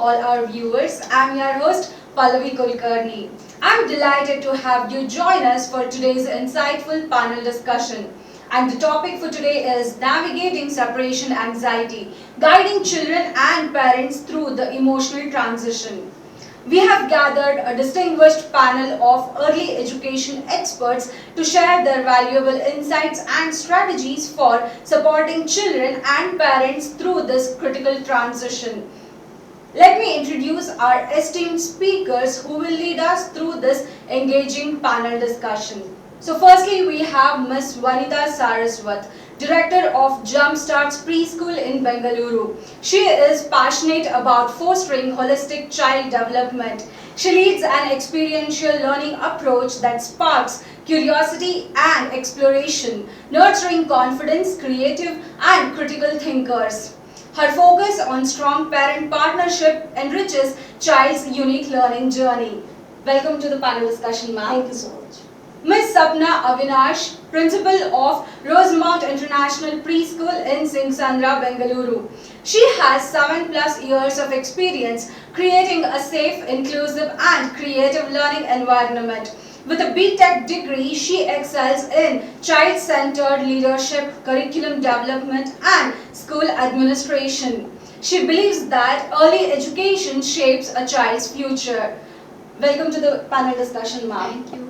all our viewers. I'm your host Pallavi Kulkarni. I'm delighted to have you join us for today's insightful panel discussion. And the topic for today is navigating separation anxiety, guiding children and parents through the emotional transition. We have gathered a distinguished panel of early education experts to share their valuable insights and strategies for supporting children and parents through this critical transition. Let me introduce our esteemed speakers who will lead us through this engaging panel discussion. So firstly, we have Ms. Vanita Saraswat, Director of Jumpstart's Preschool in Bengaluru. She is passionate about fostering holistic child development. She leads an experiential learning approach that sparks curiosity and exploration, nurturing confidence, creative and critical thinkers. Her focus on strong parent partnership enriches child's unique learning journey. Welcome to the panel discussion, ma'am. Thank you so much. Ms. Sapna Avinash, Principal of Rosemount International Preschool in Singsandra, Bengaluru. She has 7+ years of experience creating a safe, inclusive and creative learning environment. With a B.Tech degree, she excels in child-centered leadership, curriculum development and school administration. She believes that early education shapes a child's future. Welcome to the panel discussion, ma'am. Thank you.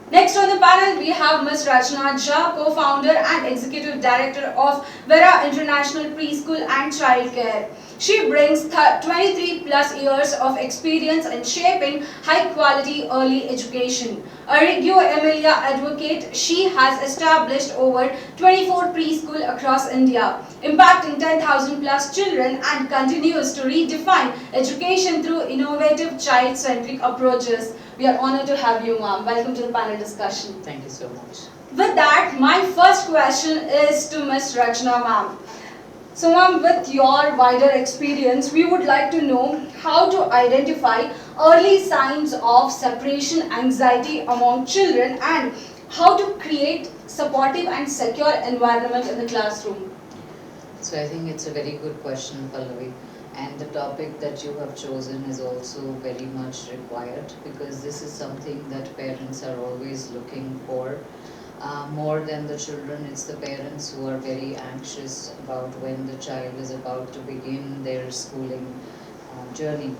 Next on the panel, we have Ms. Rachna Jha, co-founder and executive director of Vera International Preschool and Childcare. She brings 23+ years of experience in shaping high-quality early education. A Reggio Emilia advocate, she has established over 24 preschool across India, impacting 10,000+ children and continues to redefine education through innovative child-centric approaches. We are honored to have you, ma'am. Welcome to the panel discussion. Thank you so much. With that, my first question is to Ms. Rachna, ma'am. So, ma'am, with your wider experience, we would like to know how to identify early signs of separation anxiety among children and how to create supportive and secure environment in the classroom. So I think it's a very good question, Pallavi. And the topic that you have chosen is also very much required because this is something that parents are always looking for. More than the children, it's the parents who are very anxious about when the child is about to begin their schooling journey.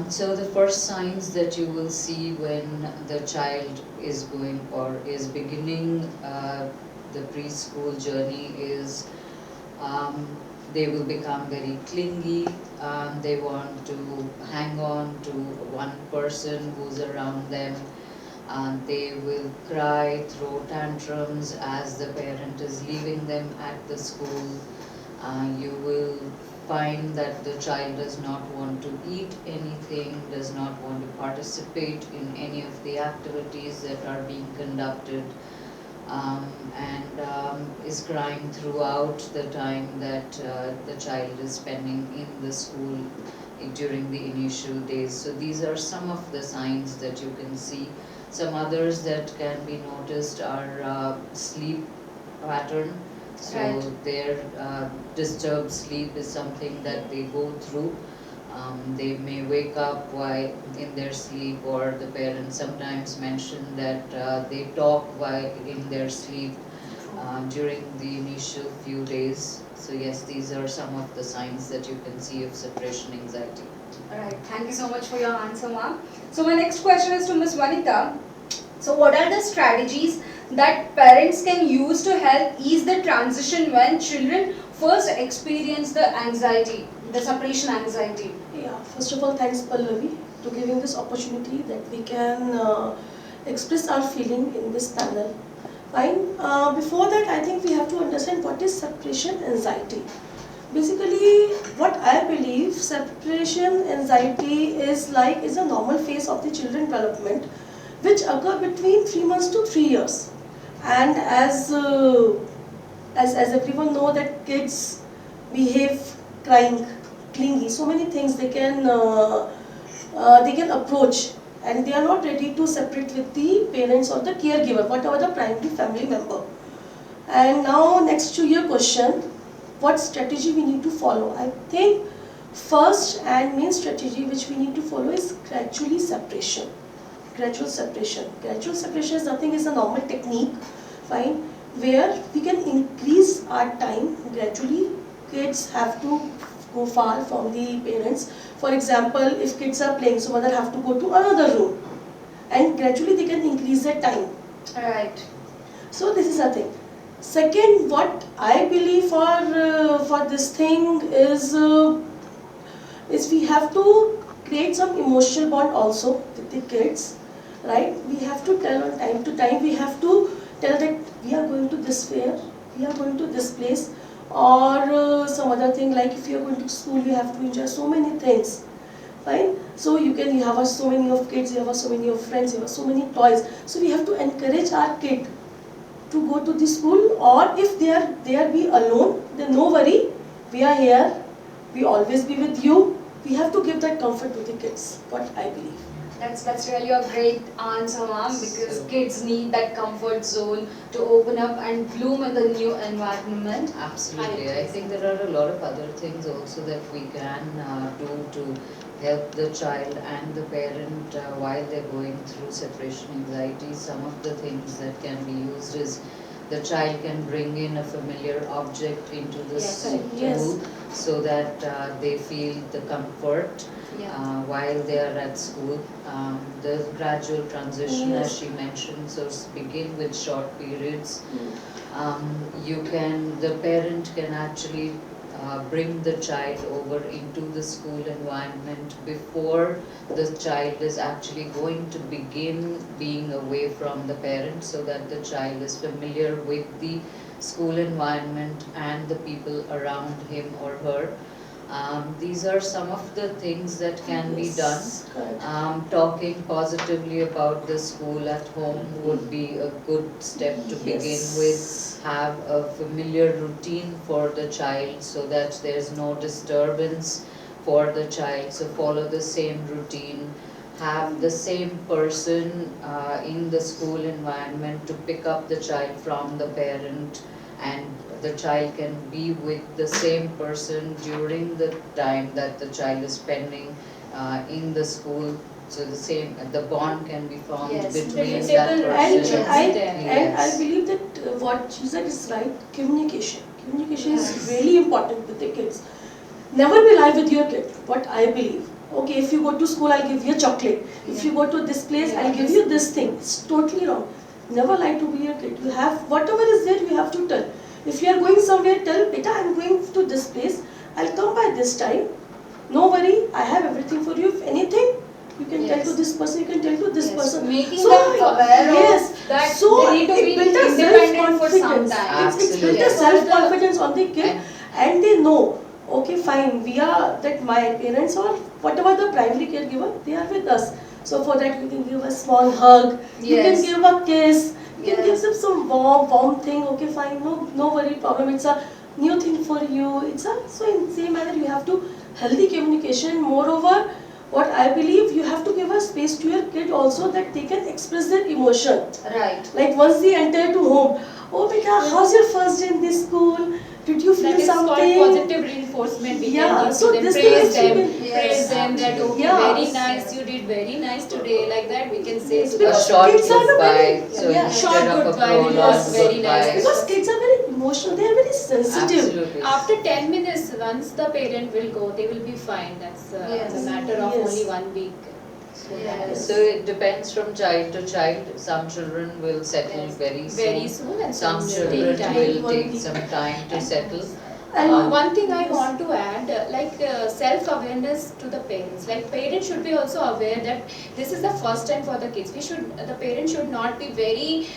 So the first signs that you will see when the child is going or is beginning the preschool journey is they will become very clingy. They want to hang on to one person who's around them. They will cry, throw tantrums as the parent is leaving them at the school. You will find that the child does not want to eat anything, does not want to participate in any of the activities that are being conducted, and is crying throughout the time that the child is spending in the school during the initial days. So these are some of the signs that you can see. Some others that can be noticed are sleep pattern. So Right. their disturbed sleep is something that they go through. They may wake up while in their sleep, or the parents sometimes mention that they talk while in their sleep during the initial few days. So yes, these are some of the signs that you can see of separation anxiety. Alright, thank you so much for your answer, ma'am. So my next question is to Ms. Vanita. So what are the strategies that parents can use to help ease the transition when children first experience the anxiety, the separation anxiety? Yeah, first of all, thanks Pallavi to giving this opportunity that we can express our feeling in this panel. Fine. Before that, I think we have to understand what is separation anxiety. Basically, what I believe separation anxiety is a normal phase of the children development, which occur between 3 months to 3 years. And as everyone know that kids behave crying, clingy, so many things they can approach, and they are not ready to separate with the parents or the caregiver, whatever the primary family member. And now next to your question, what strategy we need to follow? I think First and main strategy which we need to follow is gradual separation. Gradual separation. Gradual separation is nothing, is a normal technique, fine, where we can increase our time gradually. Kids have to go far from the parents. For example, if kids are playing, so mother have to go to another room, and gradually they can increase their time. Right. So this is a thing. Second, what I believe for this thing is we have to create some emotional bond also with the kids, right? We have to tell on time to time. We have to tell that we are going to this fair, we are going to this place, or some other thing, like if you are going to school, you have to enjoy so many things. Fine. So you have so many of kids, you have so many of friends, you have so many toys. So we have to encourage our kid to go to the school, or if they are be alone, then no worry, we are here, we always be with you. We have to give that comfort to the kids, what I believe. That's really a great answer, ma'am, because kids need that comfort zone to open up and bloom in the new environment. Absolutely. I think there are a lot of other things also that we can do to help the child and the parent while they're going through separation anxiety. Some of the things that can be used is the child can bring in a familiar object into the school, Yes. so that they feel the comfort while they are at school. The gradual transition, as she mentioned, so begin with short periods. The parent can actually bring the child over into the school environment before the child is actually going to begin being away from the parent, so that the child is familiar with the school environment and the people around him or her. These are some of the things that can be done. Talking positively about the school at home would be a good step to begin with. Have a familiar routine for the child so that there's no disturbance for the child. So follow the same routine. Have the same person in the school environment to pick up the child from the parent, and the child can be with the same person during the time that the child is spending in the school. So the bond can be formed between that person. And I believe that what she said is right. Communication. Communication is really important with the kids. Never be lie with your kid. What I believe. Okay, if you go to school, I'll give you a chocolate. If you go to this place, I'll give you this thing. It's totally wrong. Never lie to be your kid. You have whatever is there, you have to tell. If you are going somewhere, tell, beta, I'm going to this place. I'll come by this time. No worry, I have everything for you. If anything, you can tell to this person, you can tell to this person. Making them aware of that so they need to be it built a independent for some self-confidence. time. It's built a self-confidence on the kid, and they know, okay, fine, we are, that my parents or whatever the primary caregiver, they are with us. So for that, you can give a small hug, you can give a kiss, you can give them some warm thing. Okay, fine, no worry, problem. It's a new thing for you. So in the same manner, you have to healthy communication. Moreover, what I believe, you have to give a space to your kid also, that they can express their emotion. Right. Like once they enter to home, oh beta, how's your first day in this school? Did you feel something? That is called positive reinforcement. We can give so to them, this praise them, Yes. praise them that okay, very nice, you did very nice today, like that we can say. Yes, to A because them. short kids are goodbye. very- So yeah. instead Short of a goodbye, we prolonged was very goodbye. nice. Because kids are very emotional, they are very sensitive. Absolutely. After 10 minutes, once the parent will go, they will be fine. That's a matter of only 1 week. So that is So it depends from child to child. Some children will settle very soon. and Some will children take time. will take some time to settle. And One thing I want to add, self-awareness to the parents. Like parents should be also aware that this is the first time for the kids. The parents should not be very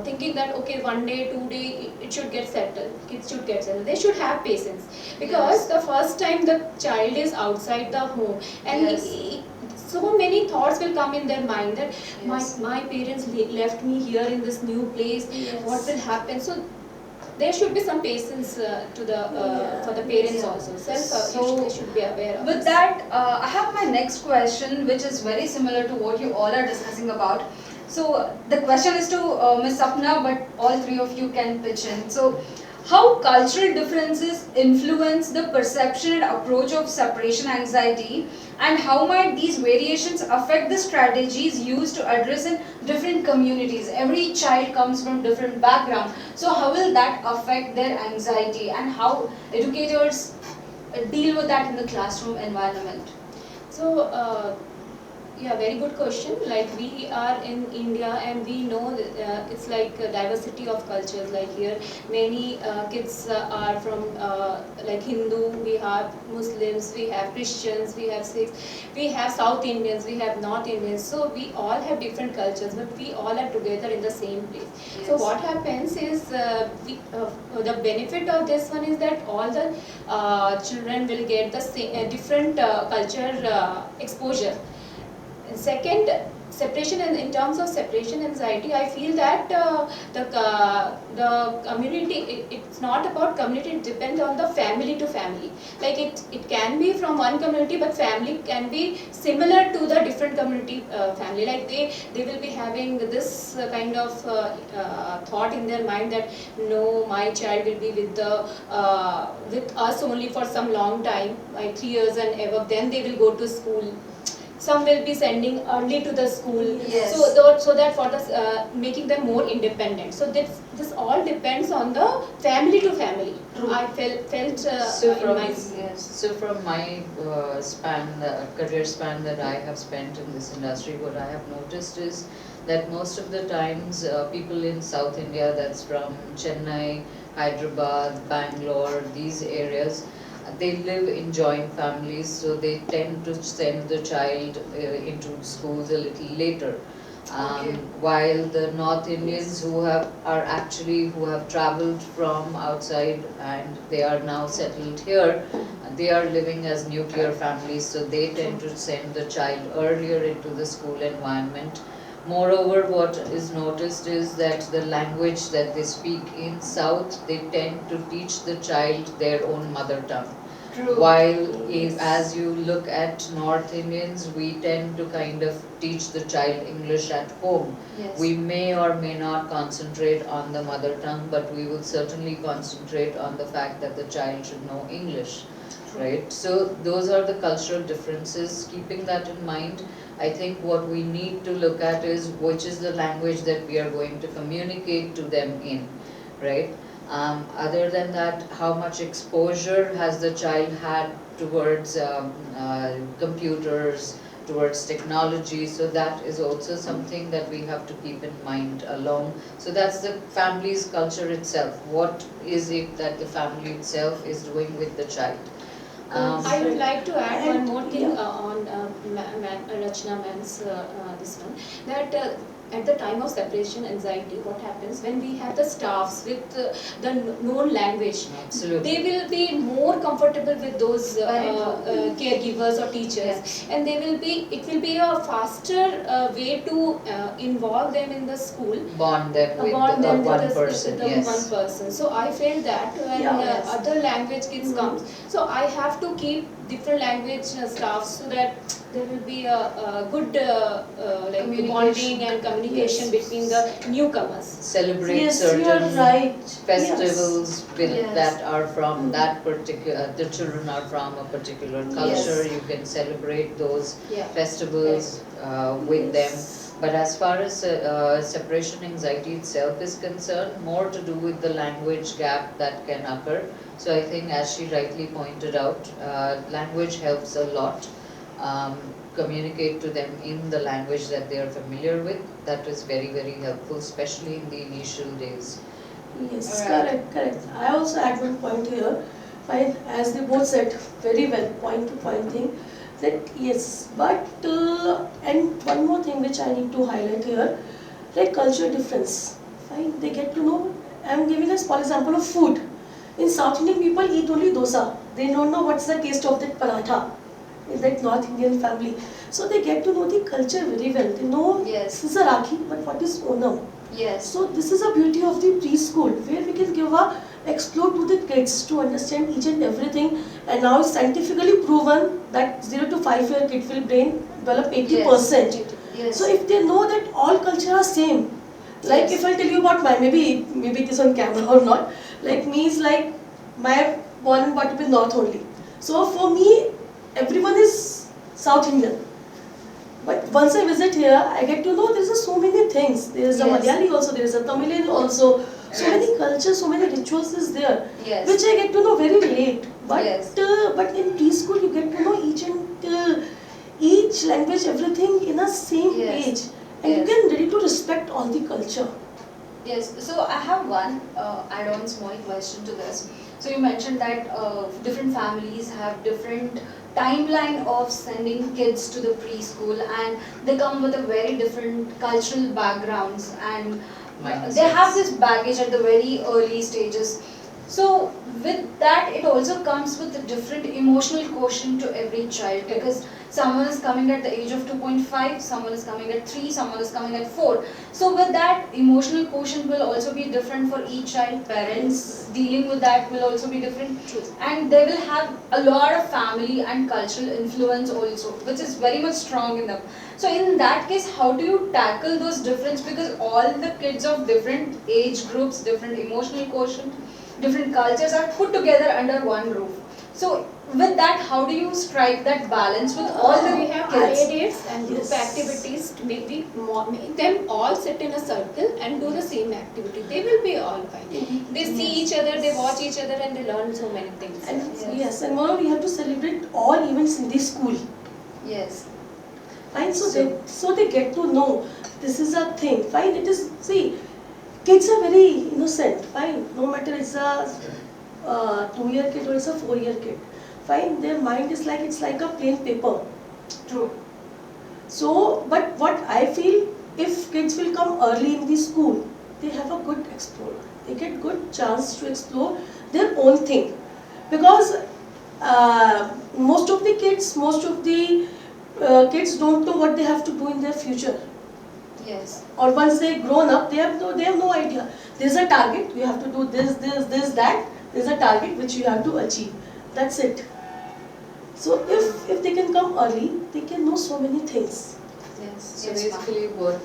thinking that okay, 1 day, 2 day, it should get settled. Kids should get settled. They should have patience because the first time the child is outside the home and so many thoughts will come in their mind that my parents left me here in this new place. What will happen? So there should be some patience for the parents also. They should be aware of With this. that, I have my next question, which is very similar to what you all are discussing about. So the question is to Ms. Sapna, but all three of you can pitch in. So how cultural differences influence the perception and approach of separation anxiety, and how might these variations affect the strategies used to address in different communities. Every child comes from different background, so how will that affect their anxiety, and how educators deal with that in the classroom environment? So, yeah, very good question. Like, we are in India and we know that, it's like a diversity of cultures. Like, here many kids are from like Hindu, we have Muslims, we have Christians, we have Sikhs, we have South Indians, we have North Indians. So we all have different cultures, but we all are together in the same place. So Yes. what happens is, the benefit of this one is that all the children will get the same, different culture exposure. And second, separation, and in terms of separation anxiety, I feel that the community, it's not about community, it depends on the family to family. Like, it can be from one community, but family can be similar to the different community family. Like, they will be having this kind of thought in their mind that no, my child will be with us only for some long time, like 3 years and above, then they will go to school. Some will be sending early to the school, Yes. so that for the making them more independent. So this all depends on the family to family. True. I felt So in from my so from my career span that I have spent in this industry, what I have noticed is that most of the times people in South India, that's from Chennai, Hyderabad, Bangalore, these areas, they live in joint families, so they tend to send the child into schools a little later. Okay. While the North Indians who have traveled from outside and they are now settled here, they are living as nuclear families, so they tend to send the child earlier into the school environment. Moreover, what is noticed is that the language that they speak in South, they tend to teach the child their own mother tongue. True. While Yes. as you look at North Indians, we tend to kind of teach the child English at home. Yes. We may or may not concentrate on the mother tongue, but we will certainly concentrate on the fact that the child should know English, right? So those are the cultural differences. Keeping that in mind, I think what we need to look at is which is the language that we are going to communicate to them in, right? Other than that, how much exposure has the child had towards computers, towards technology? So that is also something that we have to keep in mind along. So that's the family's culture itself. What is it that the family itself is doing with the child? I would like to add one And- more thing yeah. on Rachna ma'am's this one, that at the time of separation anxiety, what happens when we have the staffs with the known language, Absolutely. they will be more comfortable with those Very true. caregivers or teachers. Yes. And it will be a faster way to involve them in the school, Bond them with bond them one with person, the yes. one person. So I felt that when Yeah, yes. other language kids comes, so I have to keep different language staffs so that there will be a good like Communication. bonding and communication Yes. between the newcomers. Celebrate Yes, you are certain right. festivals Yes. that are from that particular, the children are from a particular culture, Yes. you can celebrate those Yeah. festivals with them. Yes. But as far as separation anxiety itself is concerned, more to do with the language gap that can occur. So I think, as she rightly pointed out, language helps a lot. Communicate to them in the language that they are familiar with. That is very, very helpful, especially in the initial days. Yes, Alright. correct. I also add one point here. Fine, as they both said very well, point to point thing, that yes, but and one more thing which I need to highlight here, like culture difference. Fine, they get to know. I'm giving a small example of food. In South Indian people eat only dosa. They don't know what's the taste of that paratha in that North Indian family. So they get to know the culture very well. They know Yes. this is a Rakhi, but what is Onam? Yes. So this is a beauty of the preschool, where we can give a explore to the kids to understand each and everything. And now it's scientifically proven that 0 to 5 year kid will brain develop 80%. Yes. So if they know that all culture are same, like Yes. if I tell you about my, maybe it is on camera or not, Like me is like my born and brought up in North only. So for me, everyone is South Indian. But once I visit here, I get to know there is so many things. There is a Yes. Malayali also, there is a Tamilian also. So Yes. many cultures, so many rituals is there, Yes. which I get to know very late. But Yes. but in preschool you get to know each language, everything in a same Yes. page, and you Yes. can ready to respect all the culture. Yes, so I have one add-on small question to this. So you mentioned that different families have different timeline of sending kids to the preschool, and they come with a very different cultural backgrounds, and they have Mindsets. this baggage at the very early stages. So with that, it also comes with a different emotional quotient to every child, because someone is coming at the age of 2.5, someone is coming at 3, someone is coming at 4. So with that, emotional quotient will also be different for each child. Parents dealing with that will also be different. And they will have a lot of family and cultural influence also, which is very much strong in them. So in that case, how do you tackle those difference? Because all the kids of different age groups, different emotional quotient, different cultures are put together under one roof. So with that, how do you strike that balance with all the We have kids? play dates and group Yes. activities to make them all sit in a circle and do the same activity. They will be all fine. They see each other, they watch each other, and they learn so many things. And Yes. yes, and moreover, we have to celebrate all events in the school. Yes. Fine, so they get to know this is a thing. Fine, it is. See, kids are very innocent. Fine, no matter it's a 2-year kid or it's a 4-year kid. Fine, their mind is like it's like a plain paper. True. So, but what I feel, if kids will come early in the school, they have a good explore. They get good chance to explore their own thing, because most of the kids don't know what they have to do in their future. Yes. Or once they grown up, they have no idea. There's a target. You have to do this, that. There's a target which you have to achieve. That's it. So if they can come early, they can know so many things. Yes. So Yes, ma'am. basically what,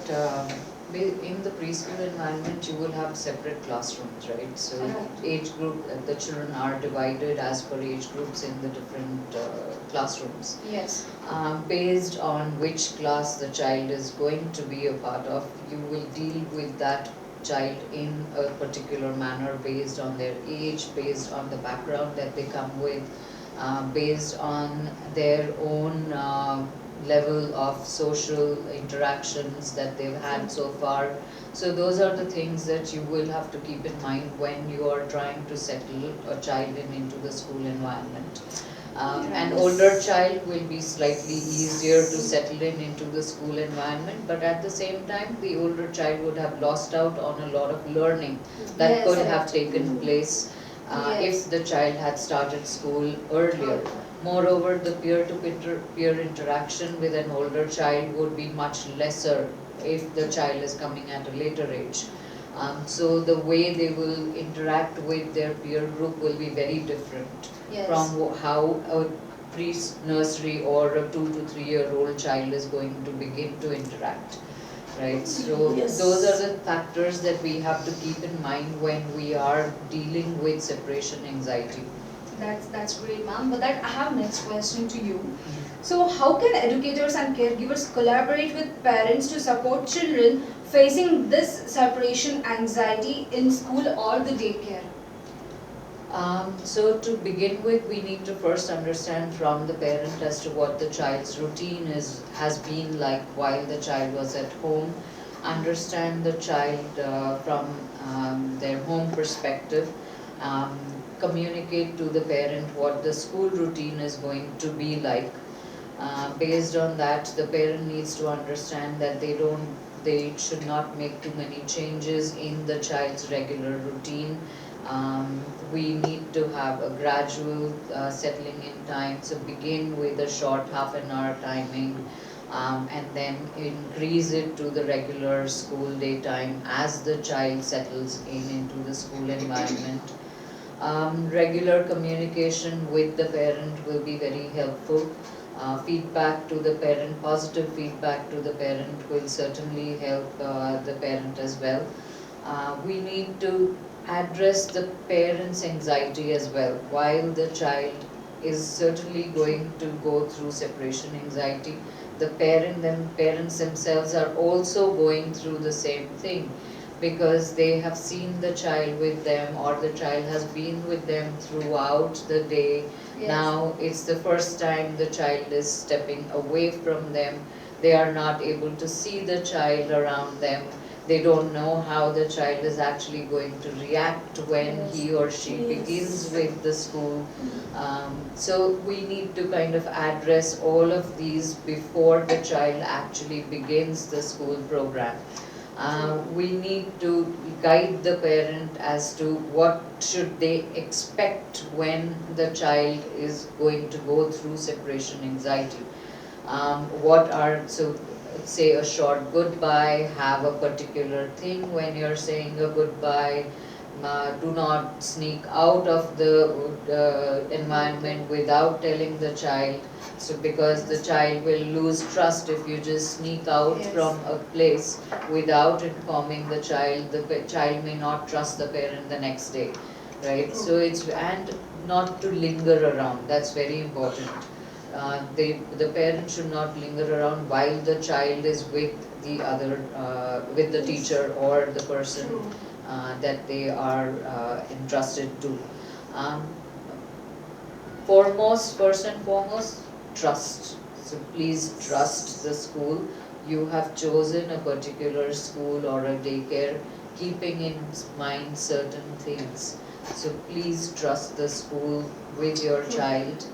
in the preschool environment you will have separate classrooms, right? So Right. age group, the children are divided as per age groups in the different classrooms. Yes. Based on which class the child is going to be a part of, you will deal with that child in a particular manner based on their age, based on the background that they come with, based on their own level of social interactions that they've had so far. So those are the things that you will have to keep in mind when you are trying to settle a child into the school environment. An older child will be slightly easier to settle into the school environment, but at the same time, the older child would have lost out on a lot of learning that Yes, could correct. have taken place Yes. if the child had started school earlier. Moreover, the peer-to-peer interaction with an older child would be much lesser if the child is coming at a later age. So the way they will interact with their peer group will be very different Yes. from how a pre-nursery or a 2 to 3-year-old child is going to begin to interact. Right, so Yes. those are the factors that we have to keep in mind when we are dealing with separation anxiety. That's great, ma'am. But that I have next question to you. So how can educators and caregivers collaborate with parents to support children facing this separation anxiety in school or the daycare? So to begin with, we need to first understand from the parent as to what the child's routine has been like while the child was at home. Understand the child from their home perspective. Communicate to the parent what the school routine is going to be like. Based on that, the parent needs to understand that they should not make too many changes in the child's regular routine. We need to have a gradual settling in time. So begin with a short half an hour timing, and then increase it to the regular school day time as the child settles into the school environment. Regular communication with the parent will be very helpful. Feedback to the parent, positive feedback to the parent will certainly help the parent as well. We need to address the parents' anxiety as well. While the child is certainly going to go through separation anxiety, the parents themselves are also going through the same thing, because they have seen the child with them, or the child has been with them throughout the day. Yes. Now it's the first time the child is stepping away from them. They are not able to see the child around them. They don't know how the child is actually going to react when Yes. he or she begins with the school. So we need to kind of address all of these before the child actually begins the school program. We need to guide the parent as to what should they expect when the child is going to go through separation anxiety. So say a short goodbye, have a particular thing when you're saying a goodbye. Do not sneak out of the environment without telling the child. So because the child will lose trust if you just sneak out Yes. from a place without informing the child. The child may not trust the parent the next day, right? So and not to linger around. That's very important. The parent should not linger around while the child is with with the teacher or the person that they are entrusted to. Um, First and foremost, trust. So please trust the school. You have chosen a particular school or a daycare, keeping in mind certain things. So please trust the school with your child,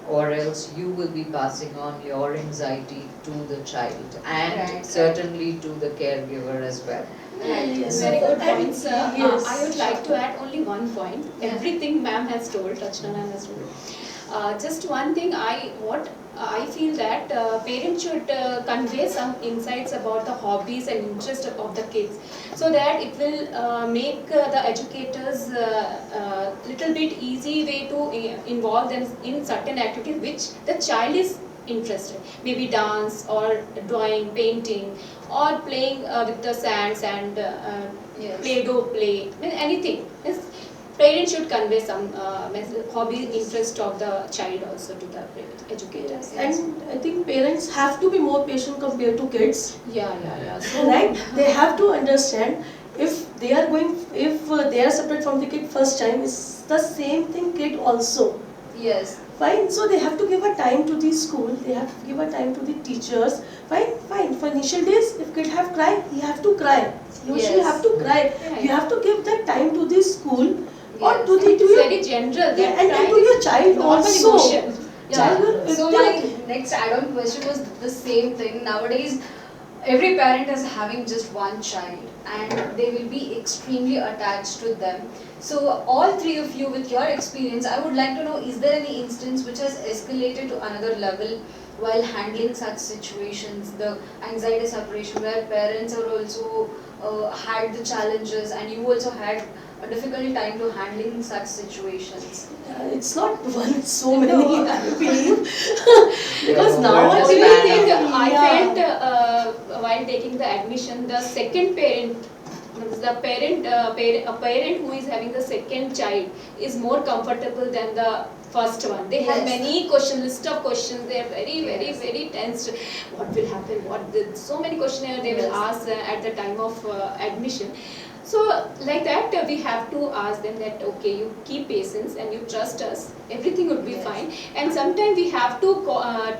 or else you will be passing on your anxiety to the child, and Right. certainly to the caregiver as well. Yes. Very good And- point, sir. yes. I would like to add only one point. Yeah. Everything ma'am has told, Rachna ma'am has told. Just one thing, I feel that parents should convey some insights about the hobbies and interest of the kids, so that it will make the educators little bit easy way to involve them in certain activities which the child is interested. Maybe dance or drawing, painting, or playing with the sands and Yes. play-doh play. I mean, anything. Parents should convey some hobby interest of the child also to the educators. And I think parents have to be more patient compared to kids. Yeah. So Right? They have to understand if they are they are separate from the kid first time, it's the same thing kid also. Yes. Fine, so they have to give a time to the school, they have to give a time to the teachers. Fine. For initial days, if kid have cried, he have to cry. He or she Yes. have to cry. Yeah. You have to give that time to the school or Yes. to the it is very general. yeah, That and pride to your is child normal also. emotion. Child will- So if my they- next add-on question was the same thing. Nowadays, every parent is having just one child, and they will be extremely attached to them. So all three of you, with your experience, I would like to know: is there any instance which has escalated to another level while handling such situations? The anxiety separation, where parents are also had the challenges, and you also had a difficult time to handling such situations. It's not one, it's so many, No. I believe. Because Yeah, now no, I it's Only bad. thing I Yeah. felt while taking the admission, the second parent, a parent who is having the second child is more comfortable than the first one. They have Yes. many questions, list of questions. They are very Yes. tensed. What will happen? So many questionnaires they will Yes. ask at the time of admission. So like that we have to ask them that okay, you keep patience and you trust us, everything would be Yes. fine. And sometimes we have to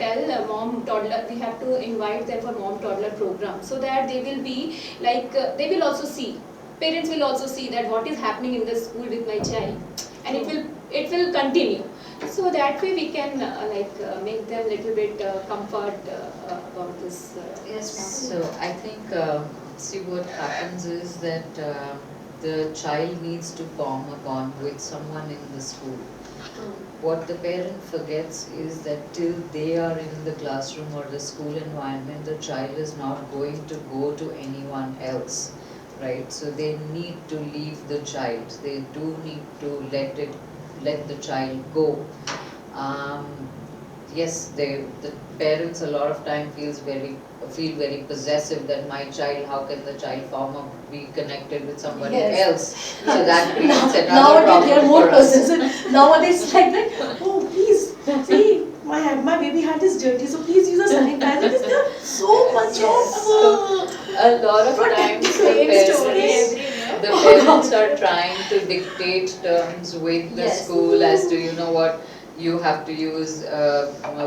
tell mom toddler, we have to invite them for mom toddler program, so that they will be like they will also see, parents will also see that what is happening in the school with my child, and it will continue. So that way we can make them little bit comfort about this. Yes, ma'am. So I think, see, what happens is that the child needs to form a bond with someone in the school. What the parent forgets is that till they are in the classroom or the school environment, the child is not going to go to anyone else, right? So they need to leave the child. They do need to let the child go. yes, the parents a lot of time feel very possessive that my child, how can the child be connected with somebody Yes. else? So that creates another Nowadays problem they are more for us. possessive. Nowadays it's like that. Oh please, see my baby hand is dirty, so please use a sanitizer. There's so much of. A lot of times Same story everywhere. the parents are trying to dictate terms with the Yes. school as to, you know what, you have to use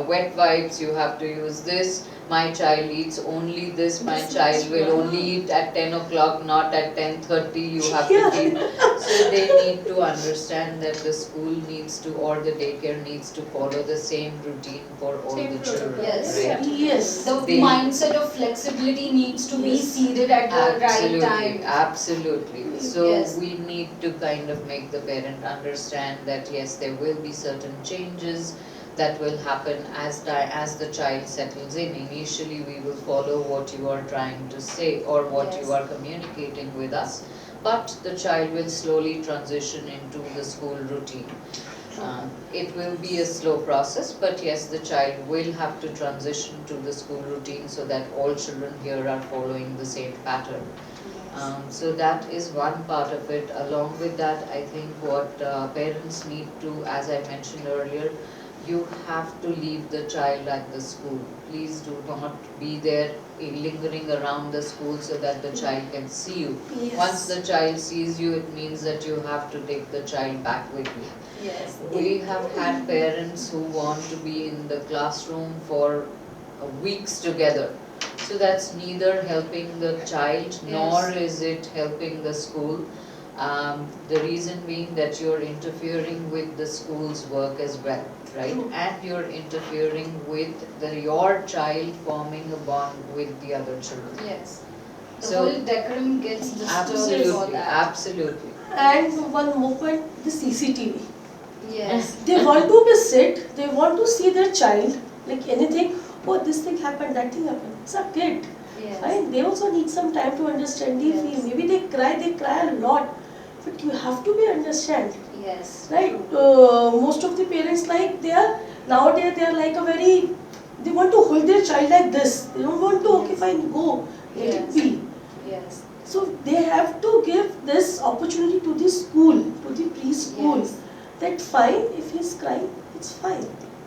wet wipes, you have to use this, my child eats only this, my child will only eat at 10 o'clock, not at 10:30, you have to feed. So they need to understand that the school needs to, or the daycare needs to follow the same routine for all Same the children. protocol. Yes. Right? Yes. The They- mindset of flexibility needs to be seeded at the right time. Absolutely. So Yes. we need to kind of make the parent understand that yes, there will be certain changes that will happen as the child settles in. Initially, we will follow what you are trying to say or what Yes. you are communicating with us, but the child will slowly transition into the school routine. It will be a slow process, but yes, the child will have to transition to the school routine so that all children here are following the same pattern. So that is one part of it. Along with that, I think what parents need to, as I mentioned earlier, you have to leave the child at the school. Please do not be there lingering around the school so that the child can see you. Yes. Once the child sees you, it means that you have to take the child back with you. Yes. We have had parents who want to be in the classroom for weeks together. So that's neither helping the child nor is it helping the school. The reason being that you're interfering with the school's work as well, right? True. And you're interfering with your child forming a bond with the other children. Yes. The So- whole decorum gets disturbed for Absolutely, that. absolutely. And one more point, the CCTV. Yes. They want to be sit, they want to see their child, like anything, oh this thing happened, that thing happened. It's a kid. Yes. Right? They also need some time to understand the Yes. feel. Maybe they cry a lot. But you have to be understand. Yes. Right? Most of the parents nowadays they are like they want to hold their child like this. They don't want to, okay fine, go, let it Yes. be. Yes. So they have to give this opportunity to the school, to the preschool. Yes. That fine, if he's crying, it's fine.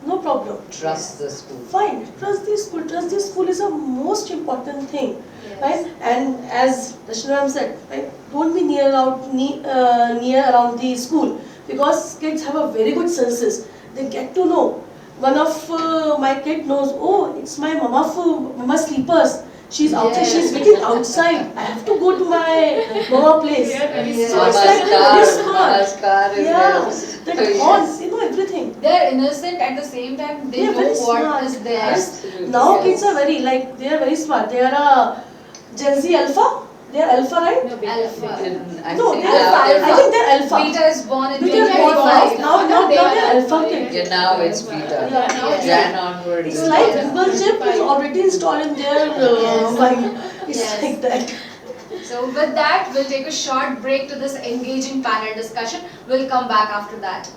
No problem. Trust the school. Fine, trust the school. Trust the school is a most important thing. Yes. Right? And as Rashnaram said, right, don't be near around the school, because kids have a very good senses. They get to know. One of my kid knows, oh, it's my mama sleepers. She's outside. Yes. She's waiting outside. I have to go to my mama place. They are very Yes. So it's Mama's like car, very smart. Mama's car is Yeah, there. that Yes. all, you know everything. They're innocent at the same time. They They are know very what smart. is there. Yes. Absolutely, Now yes. kids are they are very smart. They are a Gen Z alpha. They are alpha, right? No, beta. Alpha. I No, think they are now alpha. I think they're alpha. Beta is born in Beta is born 2025. fast. Now they are alpha kids. Yeah, now it's beta. Yeah, now it's Jan onwards. It's is like beta. Google chip is already installed in their Yes. mind. It's Yes. like that. So with that, we'll take a short break to this engaging panel discussion. We'll come back after that.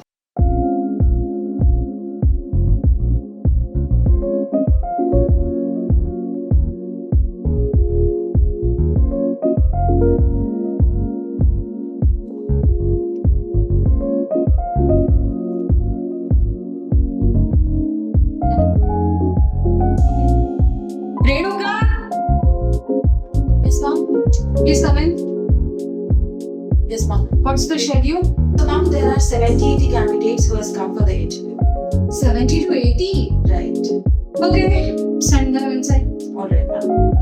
Renuka? Yes, ma'am. Please come in. Yes, ma'am. What's the schedule? So, ma'am, there are 70-80 candidates who has come for the interview. 70 to 80. Right. Okay, send them inside. All right, ma'am.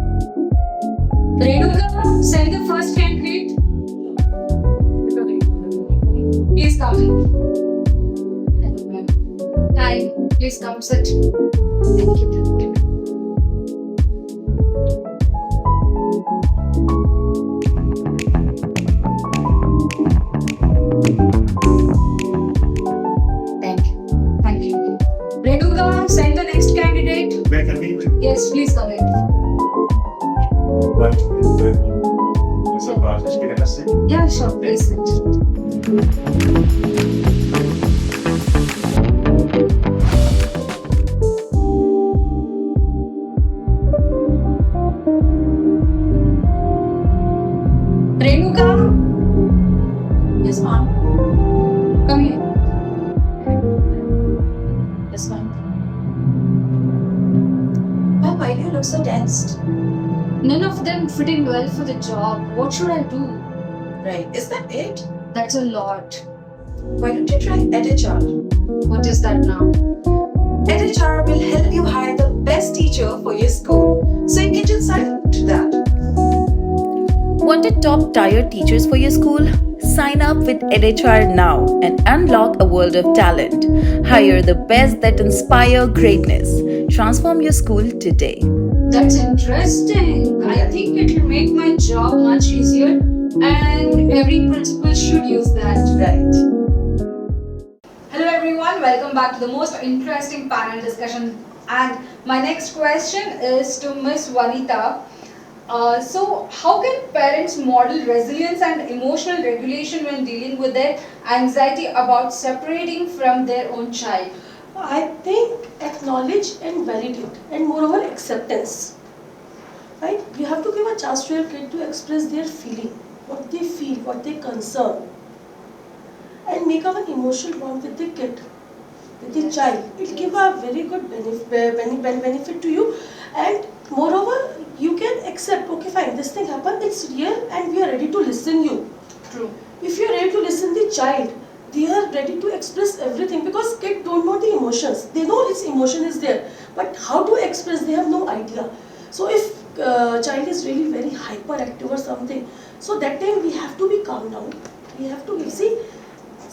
Renuka, send the first candidate. Please come in. Hello, ma'am. Hi, please come sit. Thank you. Thank you. Thank you. Renuka, send the next candidate. May I continue? Yes, please come in. But Mr. Bharat, can I say? Yeah, sure, please sit. of them fitting well for the job. What should I do? Right. Is that it? That's a lot. Why don't you try educator? What is that now? Educator will help you hire the best teacher for your school. So you can just sign up to that. Wanted top tier teachers for your school? Sign up with EdHR now and unlock a world of talent. Hire the best that inspire greatness. Transform your school today. That's interesting. I think it will make my job much easier, and every principal should use that. Right. Hello everyone, welcome back to the most interesting panel discussion. And my next question is to Miss Vanita. So, how can parents model resilience and emotional regulation when dealing with their anxiety about separating from their own child? I think acknowledge and validate, and moreover acceptance. Right? You have to give a chance to your kid to express their feeling, what they feel, what they concern, and make up an emotional bond with the kid, with the child. It give a very good benefit to you, and moreover you can accept. Okay, fine, this thing happened. It's real, and we are ready to listen you. True. If you are ready to listen the child, they are ready to express everything, because kids don't know the emotions. They know its emotion is there, but how to express, they have no idea. So if child is really very hyperactive or something, so that time we have to be calm down. We have to see,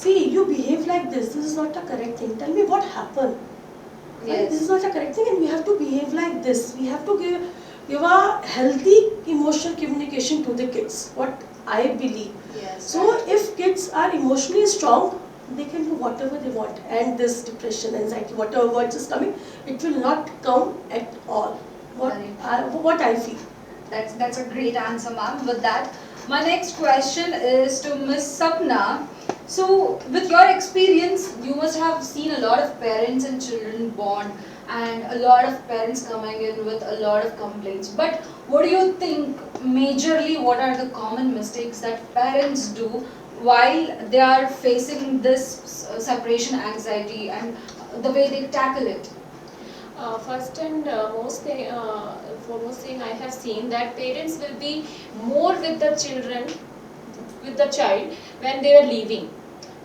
you behave like this. This is not a correct thing. Tell me what happened. Right? Yes. This is not a correct thing, and we have to behave like this. We have to give a healthy emotional communication to the kids. What I believe. Yes. So if kids are emotionally strong, they can do whatever they want, and this depression, anxiety, whatever words is coming, it will not come at all. What I feel. That's a great answer, ma'am. With that, my next question is to Miss Sapna. So, with your experience, you must have seen a lot of parents and children bond, and a lot of parents coming in with a lot of complaints. But what do you think, majorly, what are the common mistakes that parents do while they are facing this separation anxiety, and the way they tackle it? First and foremost thing I have seen that parents will be more with the children, with the child when they are leaving.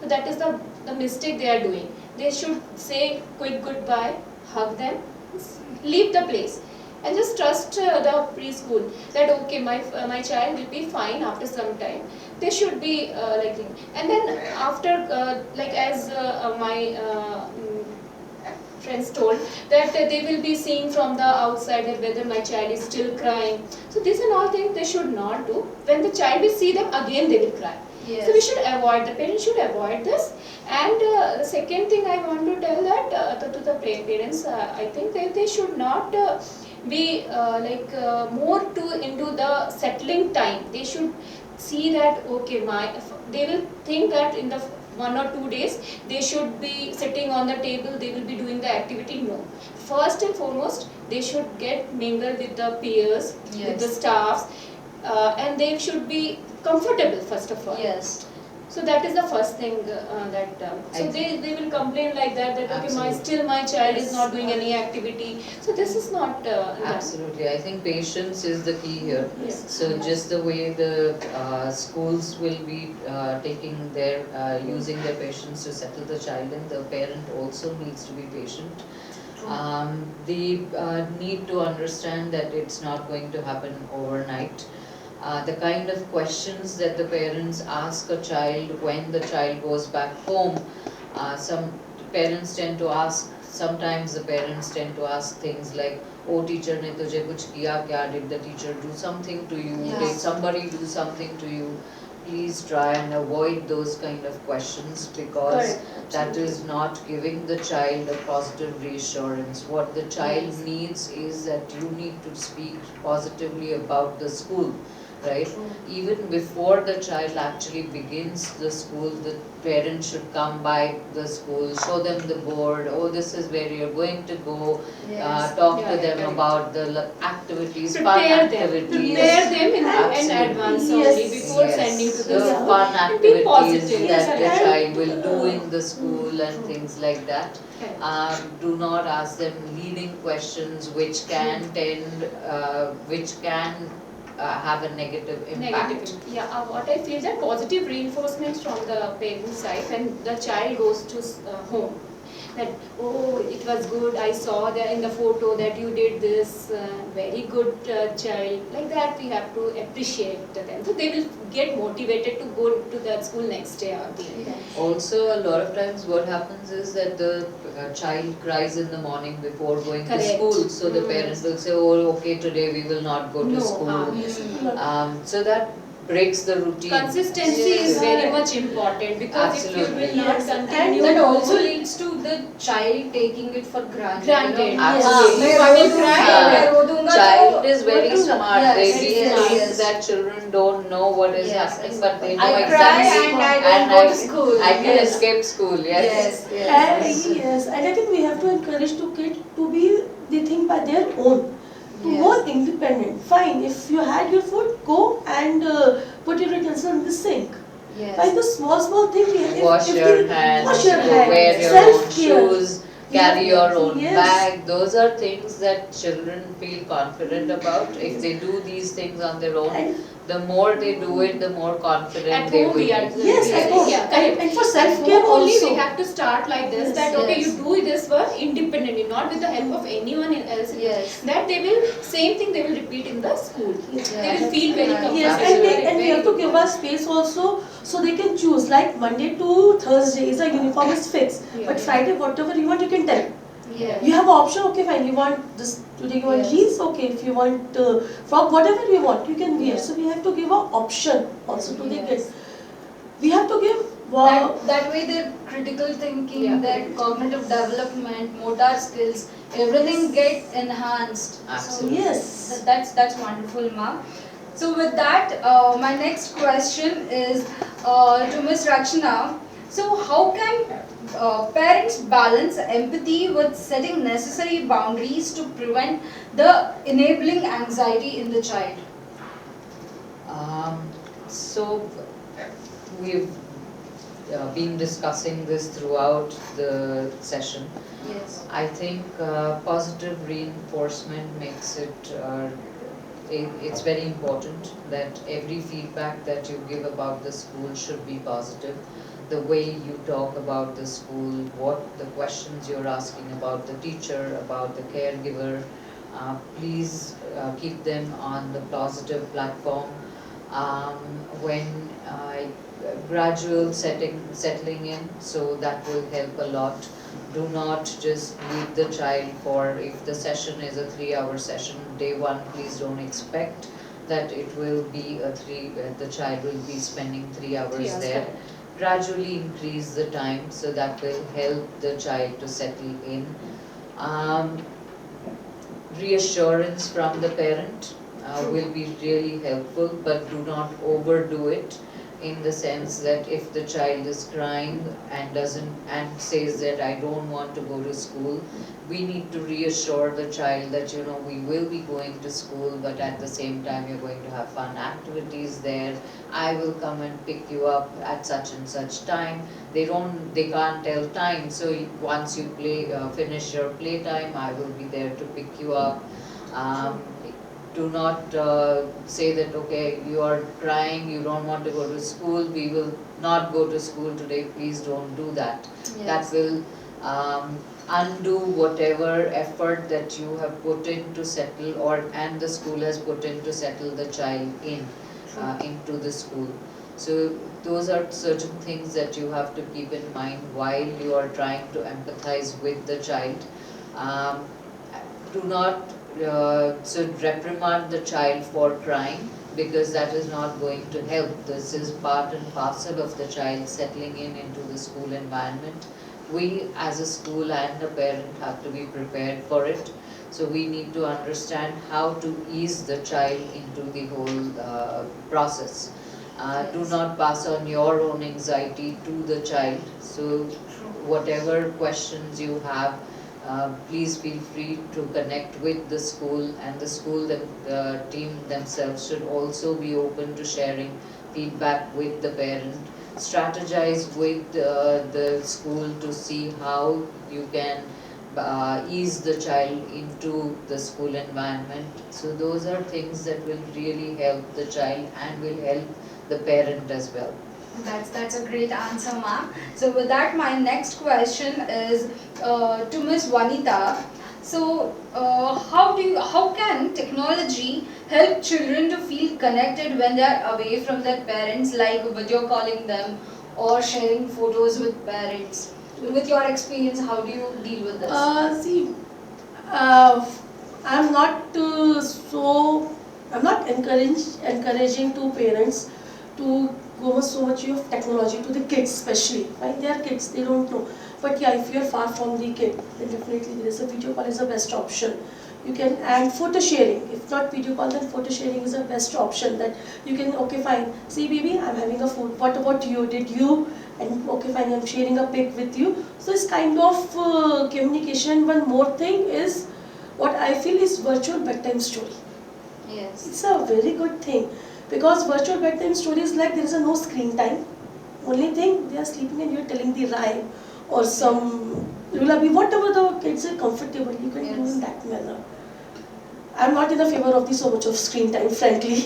So that is the mistake they are doing. They should say quick goodbye, hug them, leave the place, and just trust the preschool that okay, my child will be fine after some time. They should be and then after like as my friends told that they will be seeing from the outside that whether my child is still crying. So these are all things they should not do. When the child will see them again, they will cry. Yes. So we should avoid, the parents should avoid this. And the second thing I want to tell that to the parents, I think they should not be more too into the settling time. They should see that okay, they will think that in the 1 or 2 days they should be sitting on the table, they will be doing the activity. No, first and foremost they should get mingled with the peers, Yes. with the staffs, and they should be comfortable first of all. Yes. So that is the first thing so I they will complain like that okay, Absolutely. my child is Yes. not doing any activity. So this is not done. Absolutely, I think patience is the key here. Yes. So just the way the schools will be using their patience to settle the child, and the parent also needs to be patient. They need to understand that it's not going to happen overnight. The kind of questions that the parents ask a child when the child goes back home, sometimes the parents tend to ask things like, oh teacher ne tujhe kuch kiya kya, did the teacher do something to you, Yes. did somebody do something to you? Please try and avoid those kind of questions, because Correct. that is not giving the child a positive reassurance. What the child Yes. needs is that you need to speak positively about the school, right? Even before the child actually begins the school, the parents should come by the school, show them the board, oh this is where you're going to go, Yes. talk Yeah, to them correct. about the activities, fun Prepare them activities. in Absolutely. advance Yes. only before Yes. sending to The the school. fun And be activities positive. Yes, that the and- child will do in the school and things like that. Correct. Do not ask them leading questions which can have a negative impact. Negative. Yeah, what I feel that positive reinforcements from the parent side when the child goes to home. That, oh, it was good, I saw that in the photo that you did this, very good child. Like that we have to appreciate them. So they will get motivated to go to that school next day again. Also, a lot of times what happens is that the child cries in the morning before going Correct. to school. So the parents will say, oh, okay, today we will not go to No, school. yes. So that breaks the routine. Consistency Yes. is very much important, because if you Absolutely. will not Yes. continue, That also leads to the child taking it for granted. Granted. Absolutely. If I will cry, Child is very what to- smart. Yes, They yes, think yes. that children don't know what is Yes, happening, yes. but they know I cry exactly. and I don't go to school. I can Yes. escape school. Yes. Yes, And yes. yes, and I think we have to encourage to kids to be, they think by their own, to Yes. more independent. Fine, if you had your food, go and put your utensils in the sink. Like the small thing, Wash your hands, wash your wear hands, your own self-care. shoes, carry your own Yes. bag. Those are things that children feel confident about. If they do these things on their own, And the more they do it, the more confident at they home will we are be. yes, at home. yeah, correct. And for At self-care home only also. we have to start like this, Yes, that okay, yes. you do this work independently, not with the help of anyone else. Yes. That they will, same thing they will repeat in the school. Yes. They will feel very Yes, comfortable. Yes, and we have to give us space also, so they can choose. Like Monday to Thursday is a uniform is fixed, Yeah. but Friday whatever you want you can tell. Yes. You have an option. Okay, fine. You want this today. You want Yes. jeans. Okay, if you want frock, whatever you want, you can wear. Yes. So we have to give an option also to the Yes. kids. We have to give. That way their critical thinking, Yeah. their cognitive development, motor skills, everything gets enhanced. Absolutely. Yes. That's wonderful, Ma. So with that, my next question is to Ms. Rakshana. So how can parents balance empathy with setting necessary boundaries to prevent the enabling anxiety in the child? So we've been discussing this throughout the session. Yes. I think positive reinforcement makes it's very important that every feedback that you give about the school should be positive. The way you talk about the school, what the questions you're asking about the teacher, about the caregiver, please keep them on the positive platform. When gradual settling in, so that will help a lot. Do not just leave the child for, if the session is a 3-hour session, day one, please don't expect that it will be the child will be spending 3 hours 3 hours, there. correct. Gradually increase the time, so that will help the child to settle in. Reassurance from the parent will be really helpful, but do not overdo it, in the sense that if the child is crying and says that I don't want to go to school, we need to reassure the child that we will be going to school, but at the same time you're going to have fun activities there. I will come and pick you up at such and such time. They can't tell time, so once you finish your playtime, I will be there to pick you up. Do not say that, okay, you are crying, you don't want to go to school, we will not go to school today, please don't do that. That will undo whatever effort that you have put in to settle, and the school has put in to settle the child into the school. So those are certain things that you have to keep in mind while you are trying to empathize with the child. Do not reprimand the child for crying, because that is not going to help. This is part and parcel of the child settling into the school environment. We as a school and a parent have to be prepared for it. So we need to understand how to ease the child into the whole process. Do not pass on your own anxiety to the child. So whatever questions you have, please feel free to connect with the school, and the school team themselves should also be open to sharing feedback with the parent. Strategize with the school to see how you can ease the child into the school environment. So those are things that will really help the child and will help the parent as well. That's a great answer, ma'am. So with that, my next question is to Miss Vanita. So how can technology help children to feel connected when they are away from their parents, like video calling them or sharing photos with parents? With your experience, how do you deal with this? See, uh, I'm not I'm not encouraging to parents to go with so much of technology to the kids, especially. Right? They are kids, they don't know. But yeah, if you're far from the kid, then definitely there is a video call is the best option. You can add photo sharing. If not video call, then photo sharing is the best option. That you can, okay, fine. See, baby, I'm having a food. What about you? Did you? And okay, fine, I'm sharing a pic with you. So it's kind of communication. One more thing is what I feel is virtual bedtime story. Yes. It's a very good thing because virtual bedtime story is like there is a no screen time. Only thing they are sleeping and you are telling the rhyme or some lullaby, whatever the kids are comfortable, you can do in that manner. I'm not in the favor of the so much of screen time, frankly,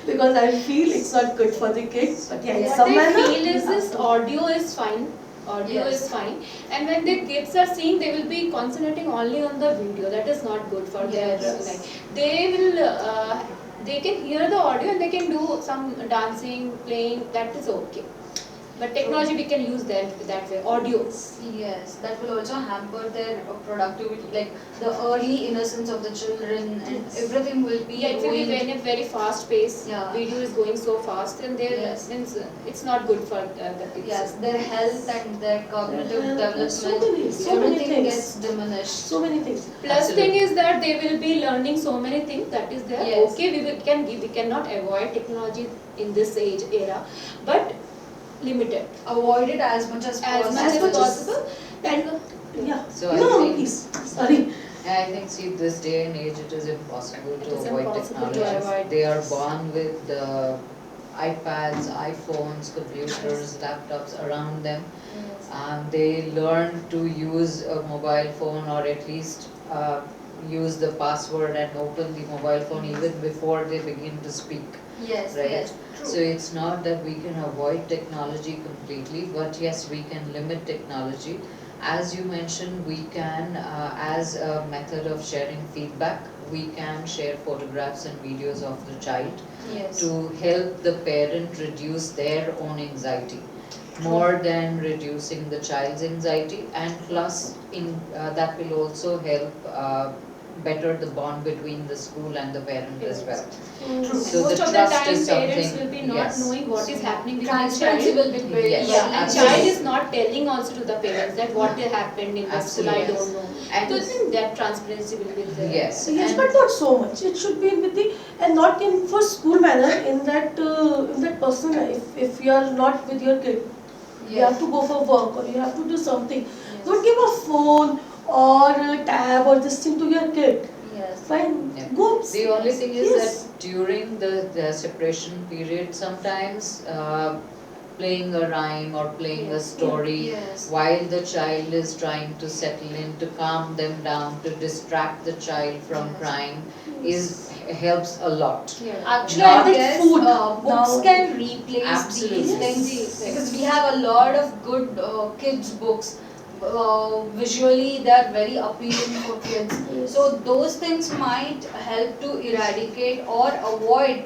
because I feel it's not good for the kids. But yeah, in What some I manner, feel is you have this to. audio is fine. Audio Yes. is fine, and when the kids are seeing, they will be concentrating only on the video. That is not good for their Yes. like. They will. They can hear the audio and they can do some dancing, playing. That is okay. But technology we can use that way. Audio. Yes, that will also hamper their productivity, like the early innocence of the children, and everything will be Yeah, it will be ruined. in a very fast pace. Yeah. Video is going so fast, and there Yes. means it's not good for the kids. Yes, their health and their cognitive development, so many everything things. gets diminished. So many things. Plus Absolutely. thing is that they will be learning so many things that is there. Yes. Okay, we cannot avoid technology in this age era, but limited Avoid it as much as as possible. much as much as- possible. And yeah, So I no, think- please, sorry. I think, see, this day and age, it is impossible It to is avoid impossible to technology. avoid. They are born with iPads, iPhones, computers, laptops around them. They learn to use a mobile phone, or at least use the password and open the mobile phone even before they begin to speak. Yes, Right. yes, true. So it's not that we can avoid technology completely, but yes, we can limit technology. As you mentioned, we can, as a method of sharing feedback, we can share photographs and videos of the child Yes. to help the parent reduce their own anxiety more than reducing the child's anxiety, and plus that will also help better the bond between the school and the parent as well. True. So Most the of the trust time is parents something- will be not yes. knowing what is happening with the Transparency child. will be built. Yes, Yeah, and absolutely. child is not telling also to the parents that what happened in the school, I Absolutely. don't know. And- So I think that transparency will be there. Yes. Yes, and- but not so much. It should be with the and not in for school manner in that personal life. If you are not with your kid, you have to go for work or you have to do something. Don't give a phone or a tab or this thing to your kid. Yes. Fine, Yeah. go. The only thing is Yes. that during the separation period, sometimes playing a rhyme or playing a story Yes. while the child is trying to settle in, to calm them down, to distract the child from Yes. crying helps a lot. Actually, Not I guess food books now. can replace Absolutely. these things Yes. because we have a lot of good kids books. Visually, they are very appealing for kids. Yes. So those things might help to eradicate or avoid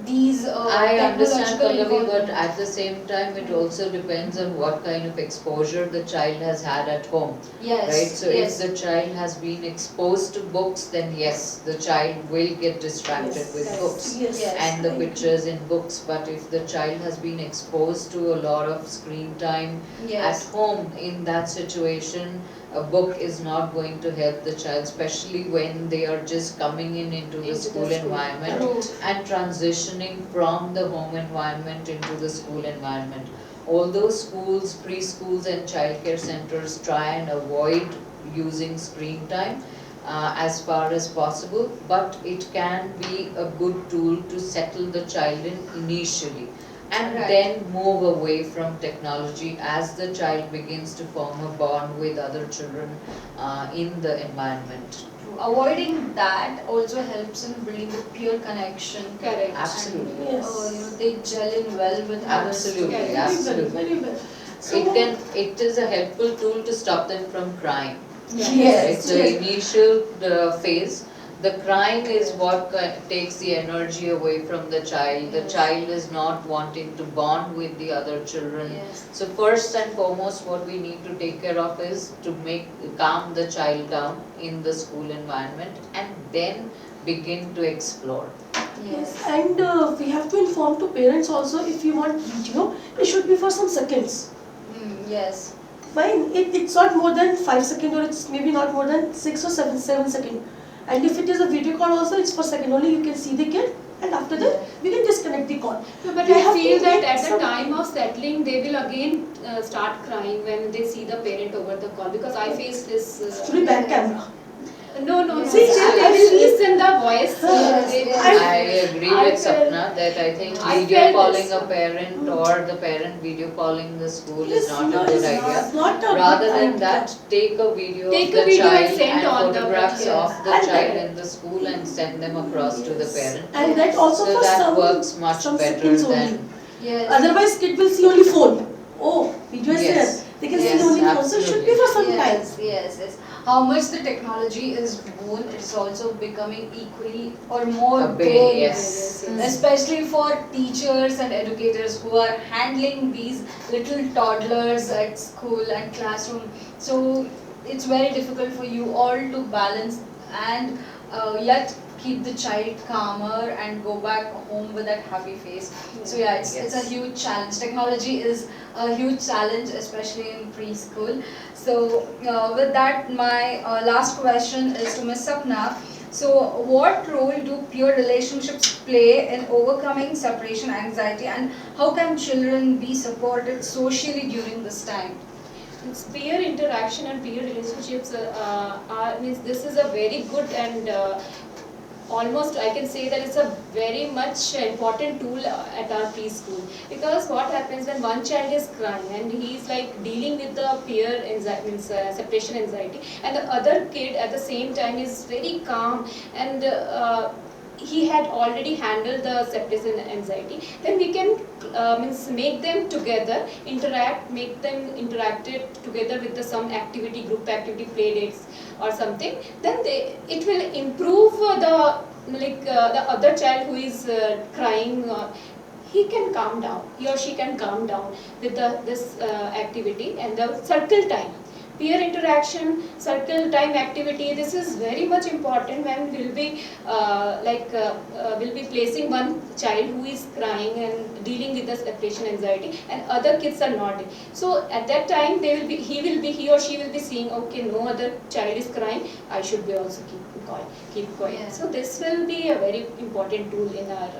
these I understand, technological Pallavi, but involvement. at the same time, it also depends on what kind of exposure the child has had at home. Yes. Right, so yes. if the child has been exposed to books, then yes, the child will get distracted Yes. with Yes. books Yes. Yes. and the I agree. pictures in books. But if the child has been exposed to a lot of screen time Yes. at home, in that situation, a book is not going to help the child, especially when they are just coming into the Into the school school. environment True. and transitioning from the home environment into the school environment. Although schools, preschools and childcare centers try and avoid using screen time as far as possible, but it can be a good tool to settle the child in initially. and Right. then move away from technology as the child begins to form a bond with other children in the environment. Avoiding that also helps in building the peer connection. Correct. Absolutely. And, Yes. they gel in well with others. Absolutely, too. Very well, absolutely. very well. It is a helpful tool to stop them from crying. Yes, Right? So yes. initial phase, the crying is what takes the energy away from the child. The Yes. child is not wanting to bond with the other children. Yes. So first and foremost, what we need to take care of is to calm the child down in the school environment, and then begin to explore. Yes, and we have to inform to parents also, if you want video, it should be for some seconds. Yes. Fine, it's not more than 5 seconds, or it's maybe not more than 6 or 7 seconds. And if it is a video call also, it's for second only, you can see the kid, and after that we can disconnect the call. No, but We I have feel to that make at the some- time of settling, they will again start crying when they see the parent over the call, because I face this. Through back camera. No, Yes. still they I will see- listen the voice. Yes, They- yes. I agree I with felt- Sapna that I think I video felt calling this. a parent or the parent video calling the school is Yes, not no, a good it's idea. not a Rather good than idea. that, take a video Take of a the video and child send and on the photographs yes. of the And child then- in the school and send them across to the Yes. parent. And that also So for that some, works much some better seconds than. only. Yes. Otherwise, kid will see only phone. Oh, video is Yes. there. They can Yes, see only phone. So it should be for some time. Yes, yes, yes. How much the technology is boon, it's also becoming equally or more A big, big. yes. Especially for teachers and educators who are handling these little toddlers at school and classroom. So it's very difficult for you all to balance and yet keep the child calmer and go back home with that happy face. So yeah, it's a Yes. huge challenge. Technology is a huge challenge, especially in preschool. So with that, my last question is to Ms. Sapna. So what role do peer relationships play in overcoming separation anxiety, and how can children be supported socially during this time? It's peer interaction and peer relationships means this is a very good and almost I can say that it's a very much important tool at our preschool, because what happens when one child is crying and he's like dealing with the peer anxiety, means separation anxiety, and the other kid at the same time is very calm and he had already handled the separation anxiety, then we can means make them together interact, make them interacted together with some activity, group activity, play dates or something, then it will improve the other child who is crying, he can calm down, he or she can calm down with this activity. And the circle time, peer interaction, circle time activity, this is very much important when we'll be we'll be placing one child who is crying and dealing with the separation anxiety and other kids are not. So at that time he or she will be seeing, okay, no other child is crying, I should be also keep quiet. Yeah. So this will be a very important tool in our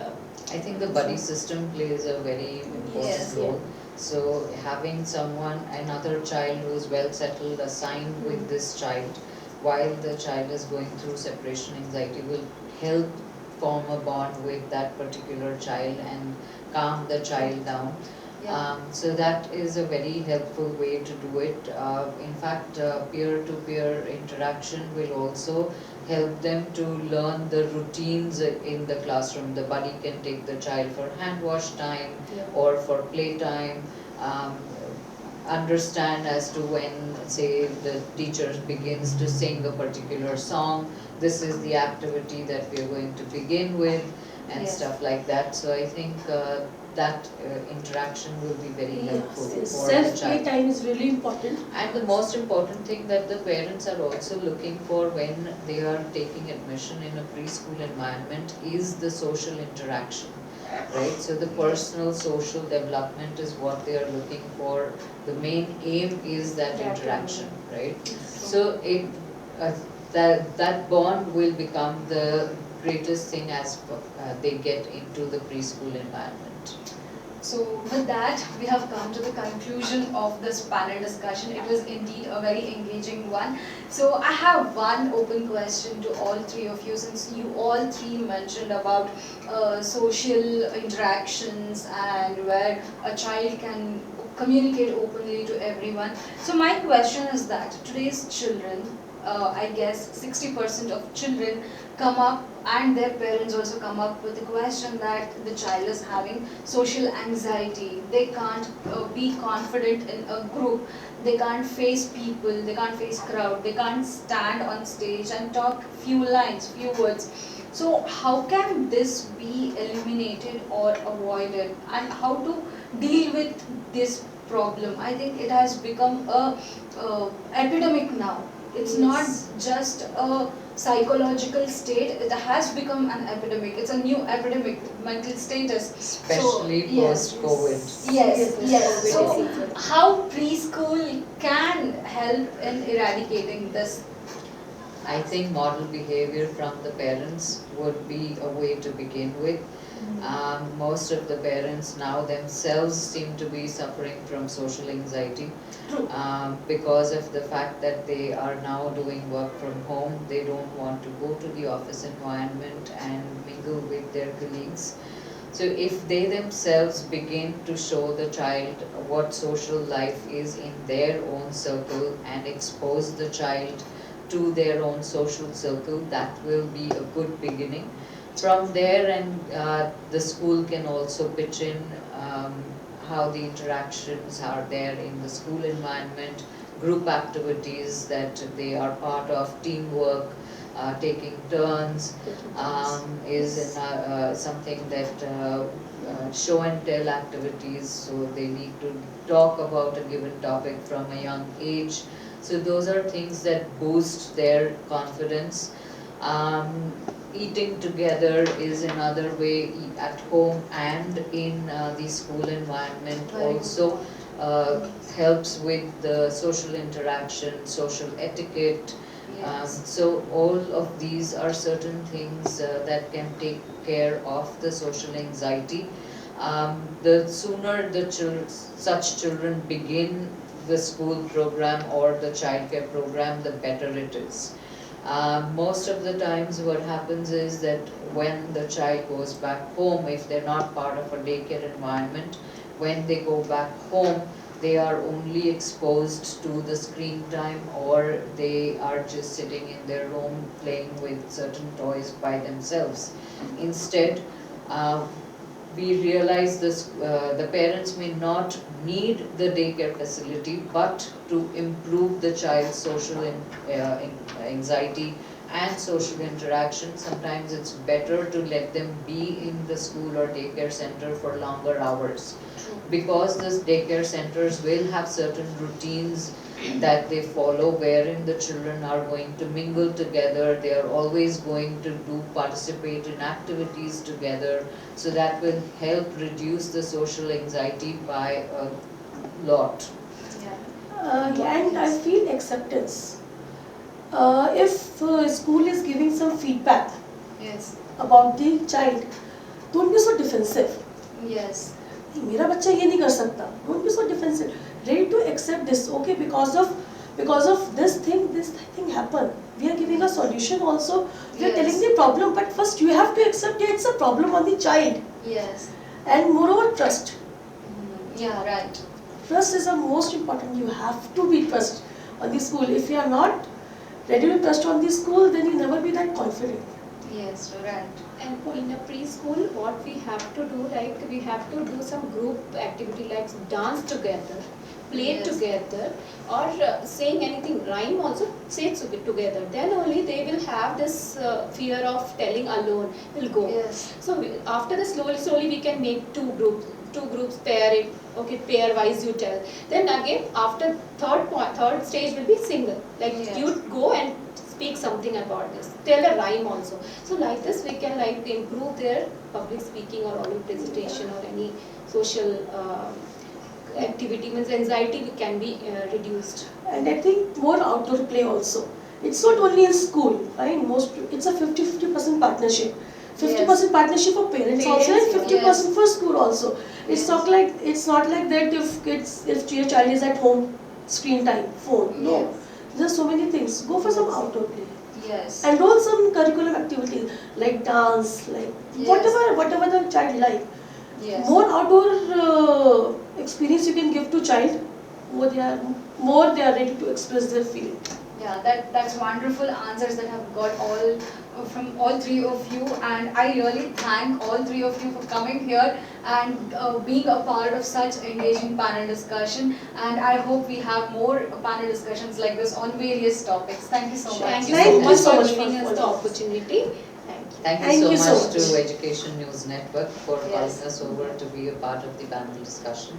I think the buddy system plays a very important Yes. role. So having someone, another child who is well settled, assigned with this child while the child is going through separation anxiety will help form a bond with that particular child and calm the child down. So that is a very helpful way to do it. In fact, peer-to-peer interaction will also help them to learn the routines in the classroom. The buddy can take the child for hand wash time or for play time. Understand as to when, say, the teacher begins to sing a particular song, this is the activity that we are going to begin with, and Yes. stuff like that. So I think that interaction will be very helpful for the Self-play child. time is really important. And the most important thing that the parents are also looking for when they are taking admission in a preschool environment is the social interaction, right? So the personal social development is what they are looking for. The main aim is that interaction, right? So that bond will become the greatest thing as they get into the preschool environment. So with that, we have come to the conclusion of this panel discussion. It was indeed a very engaging one. So I have one open question to all three of you, since you all three mentioned about social interactions and where a child can communicate openly to everyone. So my question is that today's children, I guess 60% of children come up, and their parents also come up with the question that the child is having social anxiety. They can't be confident in a group. They can't face people. They can't face crowd. They can't stand on stage and talk few lines, few words. So how can this be eliminated or avoided, and how to deal with this problem? I think it has become a epidemic now. It's not just a psychological state, it has become an epidemic. It's a new epidemic, mental status. Especially yes. post-COVID. Yes. So COVID. how preschool can help in eradicating this? I think model behavior from the parents would be a way to begin with. Most of the parents now themselves seem to be suffering from social anxiety because of the fact that they are now doing work from home. They don't want to go to the office environment and mingle with their colleagues. So if they themselves begin to show the child what social life is in their own circle and expose the child to their own social circle, that will be a good beginning. From there, and the school can also pitch in how the interactions are there in the school environment, group activities that they are part of, teamwork, taking turns is something that show and tell activities, so they need to talk about a given topic from a young age. So those are things that boost their confidence. Eating together is another way, at home and in the school environment also helps with the social interaction, social etiquette. So all of these are certain things that can take care of the social anxiety. The sooner such children begin the school program or the childcare program, the better it is. Most of the times what happens is that when the child goes back home, if they're not part of a daycare environment, when they go back home, they are only exposed to the screen time, or they are just sitting in their room playing with certain toys by themselves. Instead, we realize this, the parents may not need the daycare facility, but to improve the child's social anxiety and social interaction, sometimes it's better to let them be in the school or daycare center for longer hours. Because these daycare centers will have certain routines that they follow, wherein the children are going to mingle together, they are always going to participate in activities together, so that will help reduce the social anxiety by a lot. And I feel acceptance. If school is giving some feedback about the child, don't be so defensive. Yes. मेरा बच्चा ये नहीं कर सकता. Don't be so defensive. Ready to accept this. Okay, because of this thing happened. We are giving a solution also. We are telling the problem, but first you have to accept that it's a problem on the child. Yes. And moreover, trust. Yeah, right. Trust is the most important. You have to be trust on the school. If you are not ready to trust on the school, then you never be that confident. Yes, right. And in a preschool, what we have to do, like we have to do some group activity like dance together, play together, or saying anything, rhyme also, say it together. Then only they will have this fear of telling alone, will go. Yes. So after this, slowly we can make two groups, pair it, okay, pair wise you tell. Then again, after third stage will be single, like you go and speak something about this, tell a rhyme also. So like this we can like improve their public speaking or oral presentation or any social activity, means anxiety can be reduced. And I think more outdoor play also. It's not only in school, right? It's a 50-50% partnership. 50% partnership for parents also, and 50% for school also. It's not like that if your child is at home, screen time, phone. No, there's so many things. Go for some outdoor play. Yes. Enroll some curriculum activities like dance, like whatever the child like. Yes. More outdoor experience you can give to child, more they are ready to express their feeling. Yeah, that's wonderful answers that have got all from all three of you, and I really thank all three of you for coming here and being a part of such engaging panel discussion. And I hope we have more panel discussions like this on various topics. Thank you so much. Thank you Thank so you much so for much giving for us the calling. opportunity. Thank you. Thank you so much much. to Education News Network for Yes. calling us over to be a part of the panel discussion.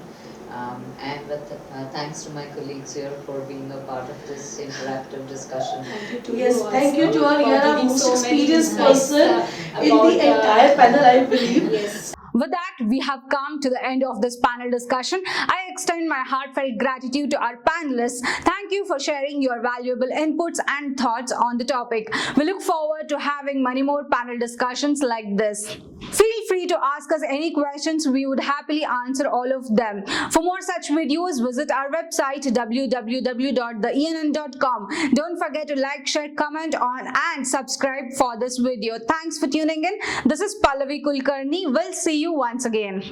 Thanks to my colleagues here for being a part of this interactive discussion. Thank you to Yes, you thank you also to our for Vera, giving most so many experienced insights, person in about the entire panel, I believe. Yes. With that, we have come to the end of this panel discussion. I extend my heartfelt gratitude to our panelists. Thank you for sharing your valuable inputs and thoughts on the topic. We look forward to having many more panel discussions like this. Feel free to ask us any questions. We would happily answer all of them. For more such videos, visit our website www.theenn.com. Don't forget to like, share, comment on and subscribe for this video. Thanks for tuning in. This is Pallavi Kulkarni. We'll see you once again.